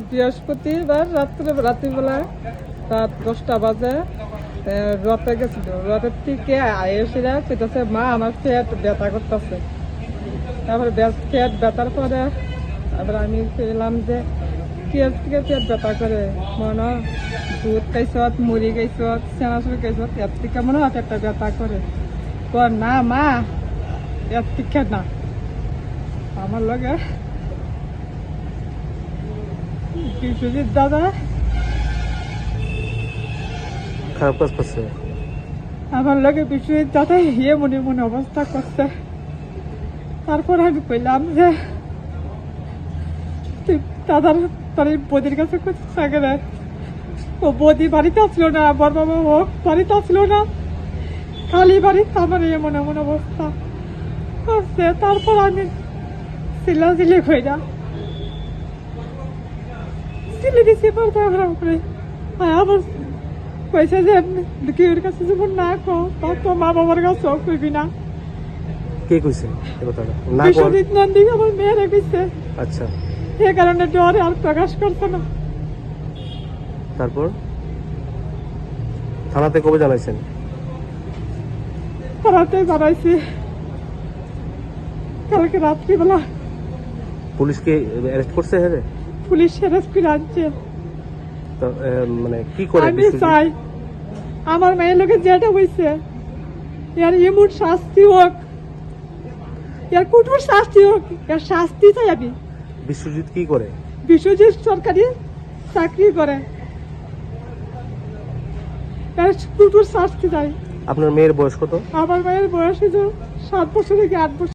বৃহস্পতিবার রাত্রিবেলা রাত 10টা বাজে রথে গেছিল। রথের থেকে এসেরা সেটাছে মা আমার পেট ব্যথা করতেছে। তারপরে পেট ব্যথার পরে তারপরে আমি পেলাম যে থেকে পেট ব্যথা করে মনে দুধ খাইছত, মুড়ি খাইছত, চেনাচুর খাইছত, এর থেকে মনে হয় পেটটা ব্যথা করে। তো না মা এর থেকে না, আমার লগে বিশ্বজিৎ দাদা খারাপ কাজ করছে। আমার লগে বিশ্বজিৎ দাদা মনে মনে অবস্থা করছে। তারপর আমি কইলাম যে তুই দাদার তোর বদির কাছে থাকে না। ও বদি বাড়িতে আসলো না, বড় বাবা ও বাড়িতে আসলো না, খালি বাড়ি। আমার মনে মনে অবস্থা করছে। তারপর আমি চিল্লাচিল্লি কইরা চিল্লি দিছি করে আবার কইছে যে কেউর কাছে যেমন না কো তো মা বাবার কাছেও কইবি না। কে কইছে এই কথাটা? না বিশ্বজিৎ নন্দী আমার মেয়েরে কইছে। আচ্ছা, এই কারণে ডরে আর প্রকাশ করছে না। তারপর থানাতে কবে জানাইছেন? পাড়াতে জানাইছি কালকে রাত্রিবেলা। পুলিশকে অ্যারেস্ট করছে? হ্যাঁ, পুলিশ অ্যারেস্ট করে আনছে। তো মানে কি করে আমি চাই আমার মেয়ের লোকের যেটা হয়েছে এর এমন শাস্তি হোক, এর কঠোর শাস্তি হোক, এর শাস্তি চাই আমি। বিশ্বজিৎ কি করে? বিশ্বজিৎ সরকারি চাকরি করে, এর কঠোর শাস্তি চাই। আপনার মেয়ের বয়স কত? আমার মেয়ের বয়স 7 বছর থেকে 8 বছর।